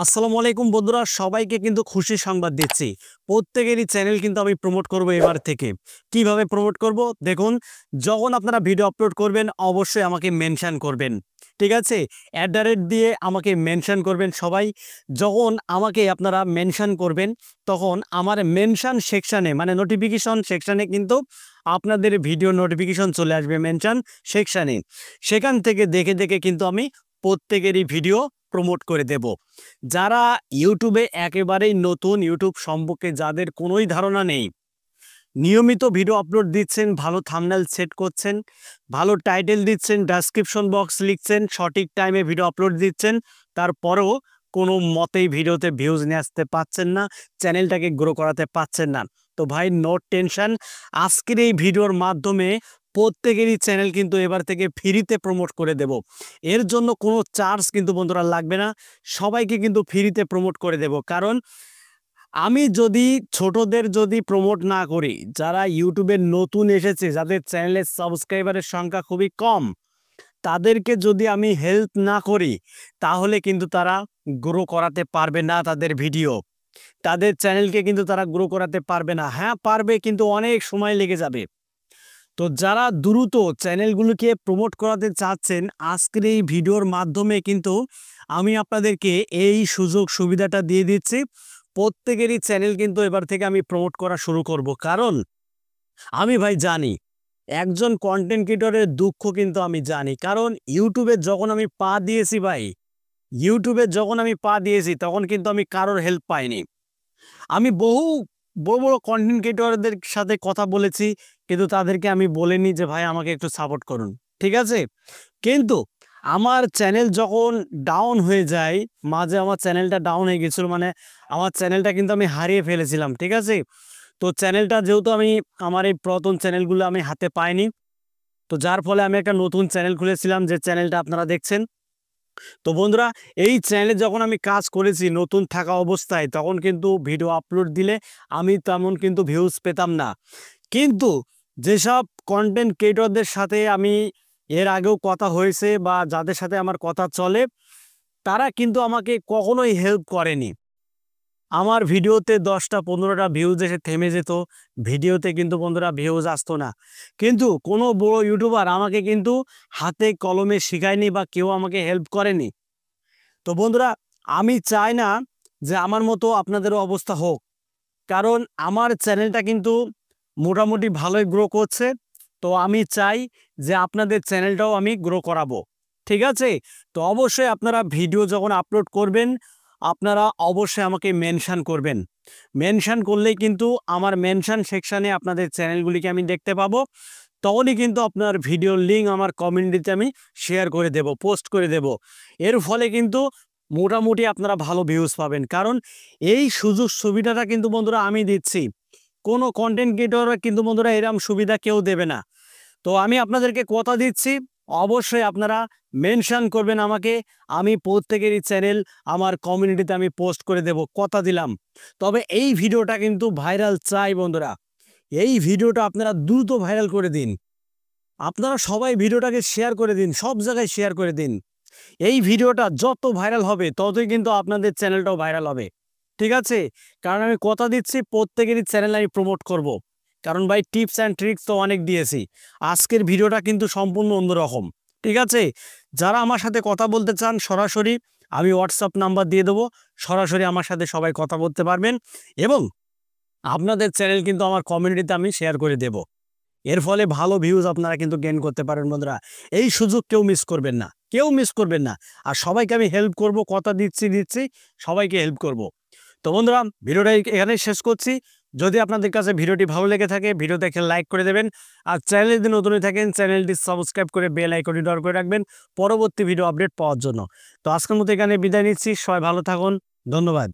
আসসালামু আলাইকুম বন্ধুরা, সবাইকে কিন্তু খুশি সংবাদ দিচ্ছি। প্রত্যেকেরই চ্যানেল কিন্তু আমি প্রমোট করব এবার থেকে। কিভাবে প্রমোট করব দেখুন, যখন আপনারা ভিডিও আপলোড করবেন অবশ্যই আমাকে মেনশন করবেন। ঠিক আছে, অ্যাট দ্য রেট দিয়ে আমাকে মেনশন করবেন সবাই। যখন আমাকে আপনারা মেনশন করবেন তখন আমার মেনশন সেকশানে মানে নোটিফিকেশন সেকশানে কিন্তু আপনাদের ভিডিও নোটিফিকেশন চলে আসবে মেনশন সেকশানে। সেখান থেকে দেখে দেখে কিন্তু আমি প্রত্যেকেরই ভিডিও প্রমোট করে দেব। যারা ইউটিউবে একেবারেই নতুন, ইউটিউব সম্পর্কে যাদের কোনোই ধারণা নেই, নিয়মিত ভিডিও আপলোড দিচ্ছেন, ভালো থাম্বনেল সেট করছেন, ভালো টাইটেল দিচ্ছেন, ডেসক্রিপশন বক্স লিখছেন, সঠিক টাইমে ভিডিও আপলোড দিচ্ছেন, তারপরেও কোনো মতেই ভিডিওতে ভিউজ নিয়ে আসতে পারছেন না, চ্যানেলটাকে গ্রো করাতে পারছেন না, তো ভাই নো টেনশন। আজকের এই ভিডিওর মাধ্যমে প্রত্যেকেরই চ্যানেল কিন্তু এবার থেকে ফ্রিতে প্রমোট করে দেব। এর জন্য কোনো চার্জ কিন্তু বন্ধুরা লাগবে না, সবাইকে কিন্তু ফ্রিতে প্রমোট করে দেব। কারণ আমি যদি ছোটদের যদি প্রমোট না করি, যারা ইউটিউবে নতুন এসেছে, যাদের চ্যানেলের সাবস্ক্রাইবারের সংখ্যা খুবই কম, তাদেরকে যদি আমি হেল্প না করি তাহলে কিন্তু তারা গ্রো করাতে পারবে না তাদের ভিডিও, তাদের চ্যানেলকে কিন্তু তারা গ্রো করাতে পারবে না। হ্যাঁ পারবে, কিন্তু অনেক সময় লেগে যাবে। তো যারা দ্রুত চ্যানেলগুলোকে প্রমোট করাতে চাচ্ছেন, আজকের এই ভিডিওর মাধ্যমে কিন্তু আমি আপনাদেরকে এই সুযোগ সুবিধাটা দিয়ে দিচ্ছি। প্রত্যেকেরই চ্যানেল কিন্তু এবার থেকে আমি প্রমোট করা শুরু করব। কারণ আমি ভাই জানি একজন কন্টেন্ট ক্রিয়েটরের দুঃখ কিন্তু আমি জানি। কারণ ইউটিউবে যখন আমি পা দিয়েছি ভাই, ইউটিউবে যখন আমি পা দিয়েছি তখন কিন্তু আমি কারোর হেল্প পাইনি। আমি বহু বড় বড় কন্টেন্ট ক্রিয়েটরদের সাথে কথা বলেছি, কিন্তু তাদেরকে আমি বলিনি যে ভাই আমাকে একটু সাপোর্ট করুন। ঠিক আছে, কিন্তু আমার চ্যানেল যখন ডাউন হয়ে যায়, মাঝে আমার চ্যানেলটা ডাউন হয়ে গেছিলো, মানে আমার চ্যানেলটা কিন্তু আমি হারিয়ে ফেলেছিলাম। ঠিক আছে, তো চ্যানেলটা যেহেতু আমি আমার এই পুরাতন চ্যানেলগুলো আমি হাতে পাইনি, তো যার ফলে আমি একটা নতুন চ্যানেল খুলেছিলাম, যে চ্যানেলটা আপনারা দেখছেন। তো বন্ধুরা, এই চ্যানেলে যখন আমি কাজ করেছি নতুন থাকা অবস্থায়, তখন কিন্তু ভিডিও আপলোড দিলে আমি তেমন কিন্তু ভিউজ পেতাম না। কিন্তু যেসব কন্টেন্ট ক্রিয়েটরদের সাথে আমি এর আগেও কথা হয়েছে বা যাদের সাথে আমার কথা চলে, তারা কিন্তু আমাকে কখনোই হেল্প করেনি। আমার ভিডিওতে 10টা 15টা ভিউজ এসে থেমে যেত, ভিডিওতে কিন্তু বন্ধুরা ভিউজ আসতো না। কিন্তু কোনো বড় ইউটিউবার আমাকে কিন্তু হাতে কলমে শেখায়নি বা কেউ আমাকে হেল্প করেনি। তো বন্ধুরা, আমি চাই না যে আমার মতো আপনাদেরও অবস্থা হোক। কারণ আমার চ্যানেলটা কিন্তু মোটামুটি ভালোই গ্রো করছে। তো আমি চাই যে আপনাদের চ্যানেলটাও আমি গ্রো করাবো। ঠিক আছে, তো অবশ্যই আপনারা ভিডিও যখন আপলোড করবেন, আপনারা অবশ্যই আমাকে মেনশন করবেন। মেনশন করলেই কিন্তু আমার মেনশন সেকশানে আপনাদের চ্যানেলগুলিকে আমি দেখতে পাবো। তখনই কিন্তু আপনার ভিডিওর লিঙ্ক আমার কমিউনিটিতে আমি শেয়ার করে দেব, পোস্ট করে দেব। এর ফলে কিন্তু মোটামুটি আপনারা ভালো ভিউজ পাবেন। কারণ এই সুযোগ সুবিধাটা কিন্তু বন্ধুরা আমি দিচ্ছি, কোনো কন্টেন্ট ক্রিয়েটররা কিন্তু বন্ধুরা এরকম সুবিধা কেউ দেবে না। তো আমি আপনাদেরকে কথা দিচ্ছি, অবশ্যই আপনারা মেনশন করবেন আমাকে। আমি প্রত্যেকেরই চ্যানেল আমার কমিউনিটিতে আমি পোস্ট করে দেব, কথা দিলাম। তবে এই ভিডিওটা কিন্তু ভাইরাল চাই বন্ধুরা। এই ভিডিওটা আপনারা দ্রুত ভাইরাল করে দিন। আপনারা সবাই ভিডিওটাকে শেয়ার করে দিন, সব জায়গায় শেয়ার করে দিন। এই ভিডিওটা যত ভাইরাল হবে ততই কিন্তু আপনাদের চ্যানেলটাও ভাইরাল হবে। ঠিক আছে, কারণ আমি কথা দিচ্ছি প্রত্যেকেরই চ্যানেল আমি প্রমোট করব। কারণ ভাই টিপস অ্যান্ড ট্রিক্স তো অনেক দিয়েছি, আজকের ভিডিওটা কিন্তু সম্পূর্ণ অন্যরকম। ঠিক আছে, যারা আমার সাথে কথা বলতে চান সরাসরি আমি হোয়াটসঅ্যাপ নাম্বার দিয়ে দেবো, সরাসরি আমার সাথে সবাই কথা বলতে পারবেন। এবং আপনাদের চ্যানেল কিন্তু আমার কমিউনিটিতে আমি শেয়ার করে দেব। এর ফলে ভালো ভিউজ আপনারা কিন্তু গেইন করতে পারেন বন্ধুরা। এই সুযোগ কেউ মিস করবেন না, কেউ মিস করবেন না। আর সবাইকে আমি হেল্প করব, কথা দিচ্ছি সবাইকে হেল্প করব। তো বন্ধুরা, ভিডিওটা এখানে শেষ করছি। যদি আপনাদের কাছে ভিডিওটি ভালো লেগে থাকে ভিডিও দেখে লাইক করে দেবেন। আর চ্যানেলে যদি নতুন থাকেন চ্যানেলটি সাবস্ক্রাইব করে বেল আইকনটি অন করে রাখবেন পরবর্তী ভিডিও আপডেট পাওয়ার জন্য। তো আজকের মতো এখানে বিদায় নিচ্ছি, সবাই ভালো থাকুন, ধন্যবাদ।